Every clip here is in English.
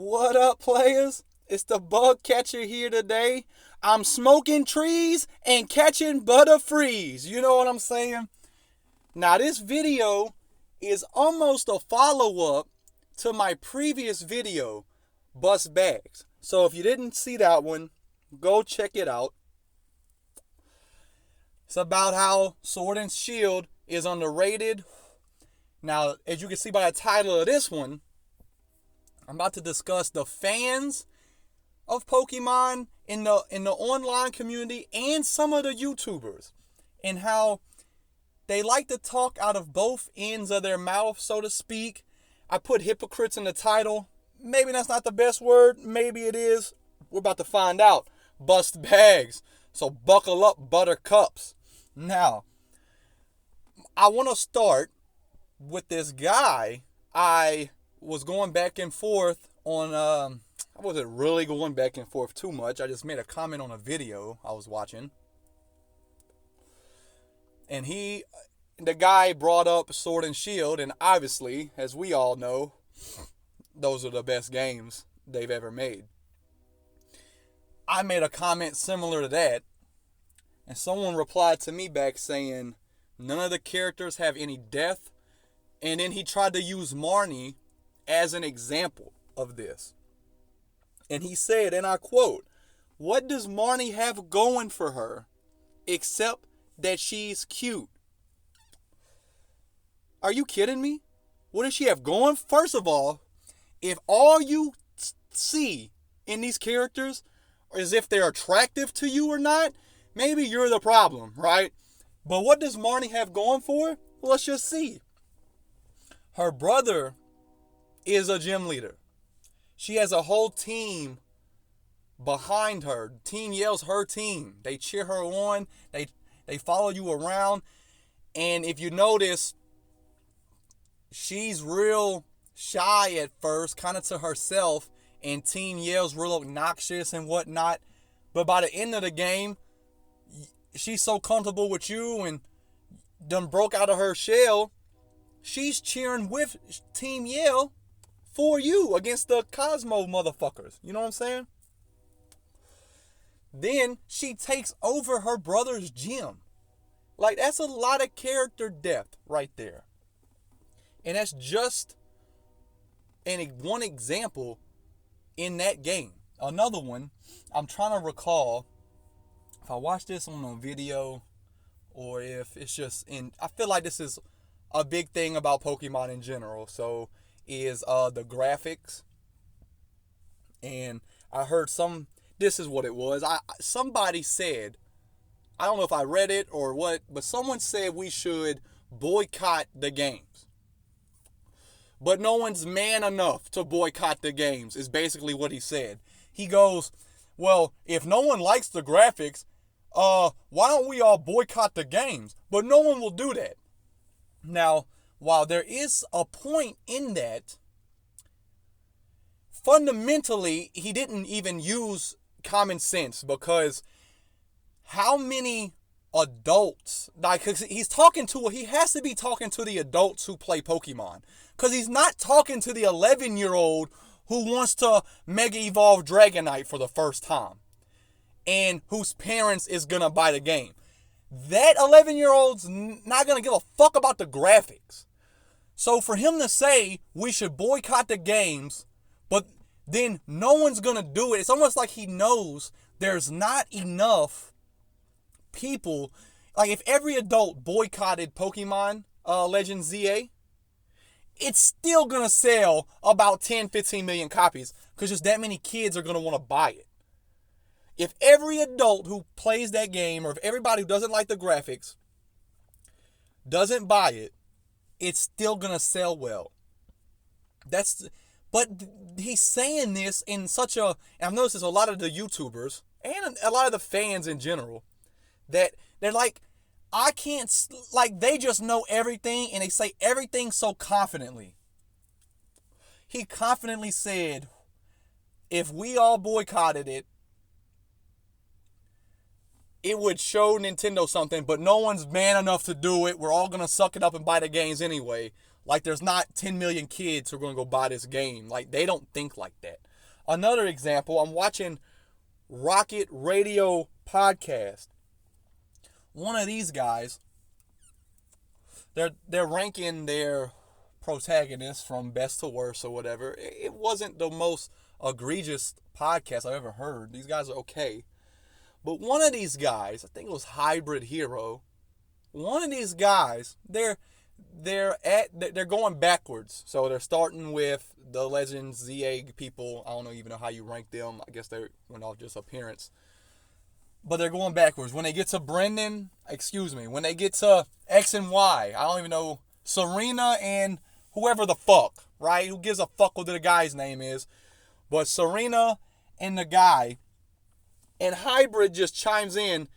What up, players? It's the bug catcher here today. I'm smoking trees and catching butterfrees. You know what I'm saying? Now, this video is almost a follow-up to my previous video, Bust Bags. So if you didn't see that one, go check it out. It's about how Sword and Shield is underrated. Now, as you can see by the title of this one, I'm about to discuss the fans of Pokemon in the online community and some of the YouTubers and how they like to talk out of both ends of their mouth, so to speak. I put hypocrites in the title. Maybe that's not the best word. Maybe it is. We're about to find out. Bust bags. So buckle up, buttercups. Now, I want to start with this guy. I was going back and forth on, I wasn't really going back and forth too much. I just made a comment on a video I was watching. And the guy brought up Sword and Shield, and obviously, as we all know, those are the best games they've ever made. I made a comment similar to that, and someone replied to me back saying, none of the characters have any depth, and then he tried to use Marnie as an example of this. And he said, and I quote, "What does Marnie have going for her except that she's cute?" Are you kidding me? What does she have going? First of all, if all you see in these characters is if they're attractive to you or not, maybe you're the problem, right? But what does Marnie have going for her? Let's just see. Her brother is a gym leader. She has a whole team behind her. Team yells her team. They cheer her on. They follow you around. And if you notice, she's real shy at first, kind of to herself, and team yells real obnoxious and whatnot. But by the end of the game, she's so comfortable with you and done broke out of her shell, she's cheering with Team Yell for you against the Cosmo motherfuckers. You know what I'm saying? Then she takes over her brother's gym. Like, that's a lot of character depth right there. And that's just one example in that game. Another one, I'm trying to recall if I watched this on a video or if it's just I feel like this is a big thing about Pokemon in general. So is the graphics. And I heard this is what it was. Somebody said, I don't know if I read it or what, but someone said we should boycott the games. But no one's man enough to boycott the games, is basically what he said. He goes, well, if no one likes the graphics, why don't we all boycott the games? But no one will do that. Now, while there is a point in that, fundamentally, he didn't even use common sense, because how many adults, like, cause he has to be talking to the adults who play Pokemon, because he's not talking to the 11-year-old who wants to Mega Evolve Dragonite for the first time and whose parents is gonna buy the game. That 11-year-old's not gonna give a fuck about the graphics. So for him to say we should boycott the games, but then no one's gonna do it, it's almost like he knows there's not enough people. Like, if every adult boycotted Pokemon Legends ZA, it's still gonna sell about 10-15 million copies, because just that many kids are gonna want to buy it. If every adult who plays that game, or if everybody who doesn't like the graphics doesn't buy it, it's still gonna sell well. But he's saying this in such a, and I've noticed this, a lot of the YouTubers and a lot of the fans in general, that they're like, I can't, like, they just know everything, and they say everything so confidently. He confidently said, if we all boycotted it, it would show Nintendo something, but no one's man enough to do it. We're all going to suck it up and buy the games anyway. Like, there's not 10 million kids who are going to go buy this game. Like, they don't think like that. Another example, I'm watching Rocket Radio Podcast. One of these guys, they're ranking their protagonists from best to worst or whatever. It wasn't the most egregious podcast I've ever heard. These guys are okay. But one of these guys, I think it was Hybrid Hero, one of these guys, they're going backwards. So they're starting with the Legends ZA people. I don't even know how you rank them. I guess they went off just appearance. But they're going backwards. When they get to when they get to X and Y, I don't even know, Serena and whoever the fuck, right? Who gives a fuck what the guy's name is? But Serena and the guy, and Hybrid just chimes in,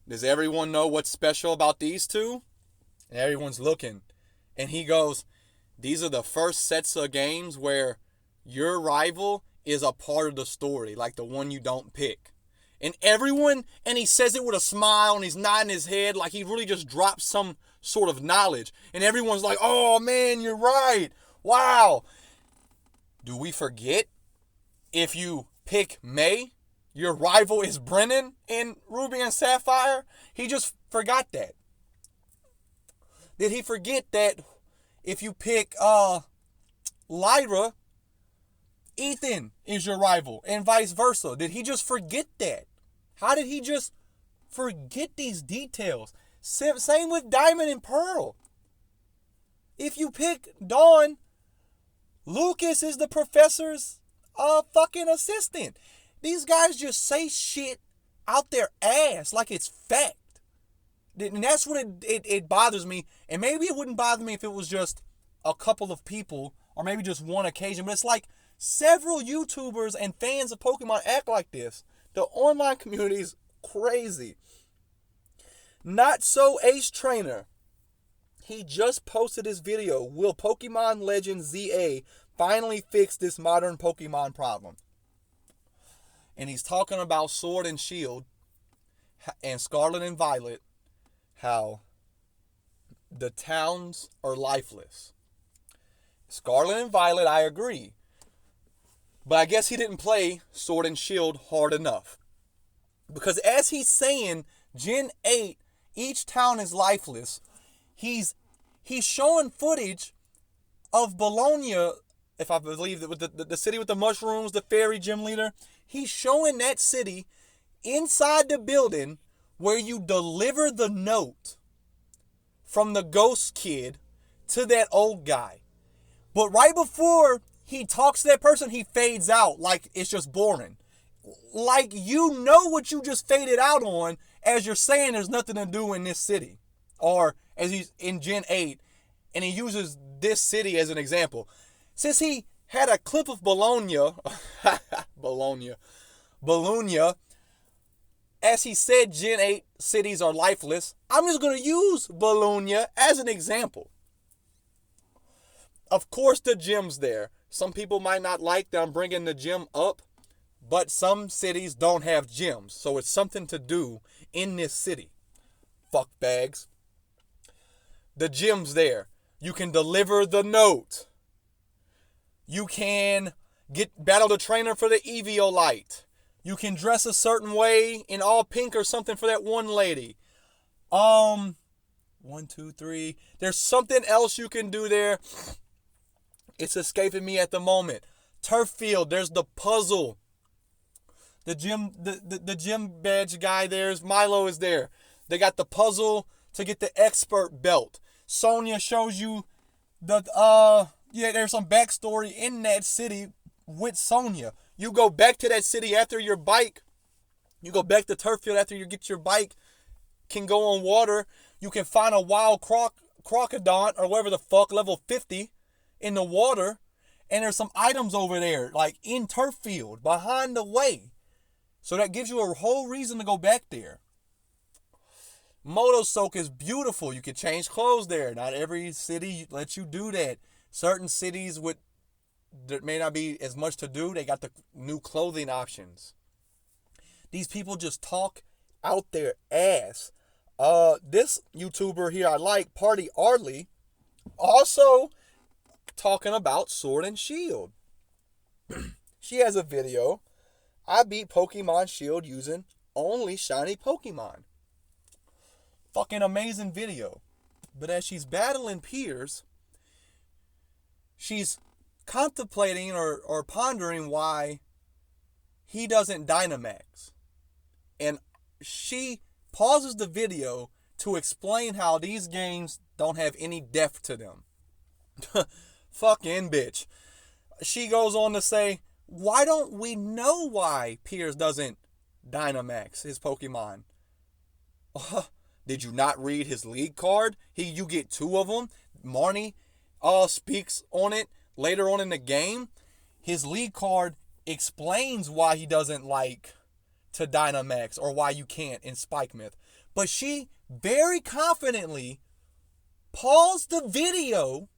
does everyone know what's special about these two? And everyone's looking. And he goes, these are the first sets of games where your rival is a part of the story, like the one you don't pick. And everyone, and he says it with a smile, and he's nodding his head like he really just dropped some sort of knowledge. And everyone's like, oh man, you're right. Wow. Do we forget? If you pick May, your rival is Brennan in Ruby and Sapphire? He just forgot that. Did he forget that if you pick Lyra, Ethan is your rival, and vice versa? Did he just forget that? How did he just forget these details? Same with Diamond and Pearl. If you pick Dawn, Lucas is the professor's fucking assistant. These guys just say shit out their ass like it's fact. And that's what it bothers me. And maybe it wouldn't bother me if it was just a couple of people or maybe just one occasion. But it's like several YouTubers and fans of Pokemon act like this. The online community is crazy. Not so Ace Trainer. He just posted his video. Will Pokemon Legends ZA finally fix this modern Pokemon problem? And he's talking about Sword and Shield and Scarlet and Violet, how the towns are lifeless. Scarlet and Violet, I agree. But I guess he didn't play Sword and Shield hard enough. Because as he's saying, Gen 8, each town is lifeless. He's showing footage of Bologna, if I believe that, with the city with the mushrooms, the fairy gym leader. He's showing that city inside the building where you deliver the note from the ghost kid to that old guy. But right before he talks to that person, he fades out like it's just boring. Like you know what you just faded out on as you're saying there's nothing to do in this city. Or as he's in Gen 8, and he uses this city as an example. Since he had a clip of Bologna, as he said Gen 8 cities are lifeless, I'm just going to use Bologna as an example. Of course the gym's there. Some people might not like that I'm bringing the gym up, but some cities don't have gyms, so it's something to do in this city. Fuck bags. The gym's there. You can deliver the note. You can battle the trainer for the Eviolite. You can dress a certain way in all pink or something for that one lady. 1, 2, 3. There's something else you can do there. It's escaping me at the moment. Turf field, there's the puzzle. The gym badge guy there's Milo is there. They got the puzzle to get the expert belt. Sonya shows you there's some backstory in that city with Sonya. You go back to that city after your bike. You go back to turf field after you get your bike. Can go on water. You can find a wild crocodile or whatever the fuck, level 50 in the water. And there's some items over there, like in turf field, behind the way. So that gives you a whole reason to go back there. Moto Soak is beautiful. You can change clothes there. Not every city lets you do that. Certain cities there may not be as much to do. They got the new clothing options. These people just talk out their ass. This YouTuber here I like, Party Arley, also talking about Sword and Shield. She has a video. I beat Pokemon Shield using only shiny Pokemon. Fucking amazing video. But as she's battling Piers, she's contemplating or pondering why he doesn't Dynamax. And she pauses the video to explain how these games don't have any depth to them. Fucking bitch. She goes on to say, why don't we know why Piers doesn't Dynamax his Pokemon? Did you not read his league card? You get 2 of them. Marnie speaks on it later on in the game. His league card explains why he doesn't like to Dynamax or why you can't in Spike Myth. But she very confidently paused the video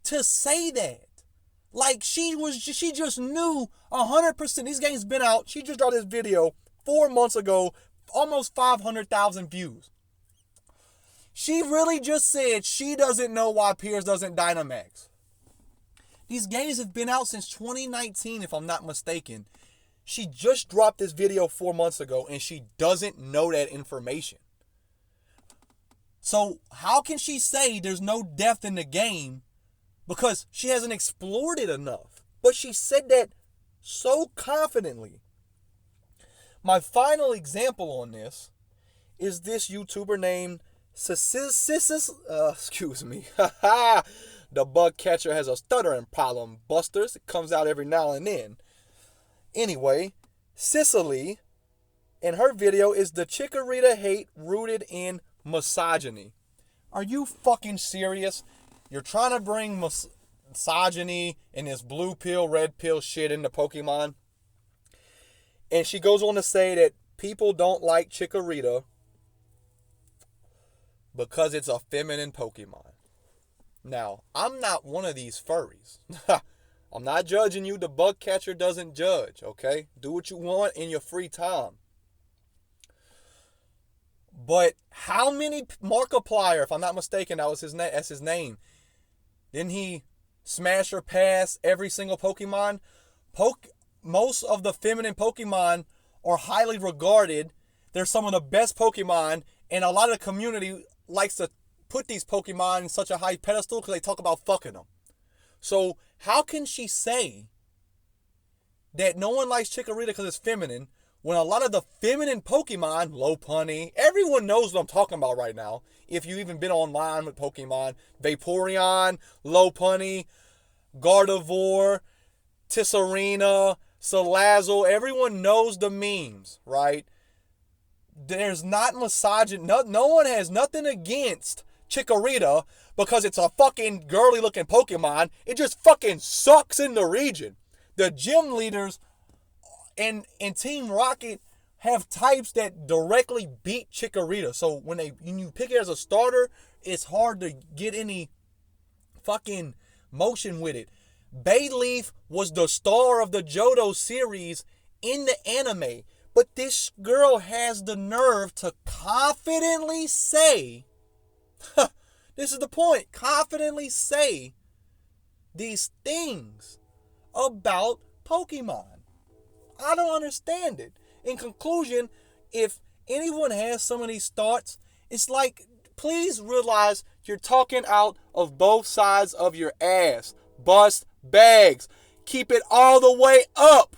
to say that. Like she just knew 100%. These games been out. She just dropped this video 4 months ago, almost 500,000 views. She really just said she doesn't know why Piers doesn't Dynamax. These games have been out since 2019, if I'm not mistaken. She just dropped this video 4 months ago, and she doesn't know that information. So how can she say there's no depth in the game? Because she hasn't explored it enough. But she said that so confidently. My final example on this is this YouTuber named excuse me. The bug catcher has a stuttering problem, busters. It comes out every now and then. Anyway, Cicely, and her video is the Chikorita hate rooted in misogyny. Are you fucking serious? You're trying to bring misogyny and this blue pill, red pill shit into Pokemon. And she goes on to say that people don't like Chikorita because it's a feminine Pokemon. Now, I'm not one of these furries. I'm not judging you. The bug catcher doesn't judge, okay? Do what you want in your free time. But how many Markiplier, if I'm not mistaken, that's his name. Didn't he smash or pass every single Pokemon? Most of the feminine Pokemon are highly regarded. They're some of the best Pokemon, and a lot of the community likes to put these Pokemon in such a high pedestal because they talk about fucking them. So how can she say that no one likes Chikorita because it's feminine when a lot of the feminine Pokemon, Lopunny, everyone knows what I'm talking about right now. If you've even been online with Pokemon, Vaporeon, Lopunny, Gardevoir, Tisserina, Salazzle, everyone knows the memes, right? There's not misogyny. No one has nothing against Chikorita because it's a fucking girly looking Pokemon. It just fucking sucks in the region. The gym leaders and Team Rocket have types that directly beat Chikorita. So when you pick it as a starter, it's hard to get any fucking motion with it. Bayleaf was the star of the Johto series in the anime. But this girl has the nerve to confidently say, this is the point, confidently say these things about Pokemon. I don't understand it. In conclusion, if anyone has some of these thoughts, it's like, please realize you're talking out of both sides of your ass. Bust bags. Keep it all the way up.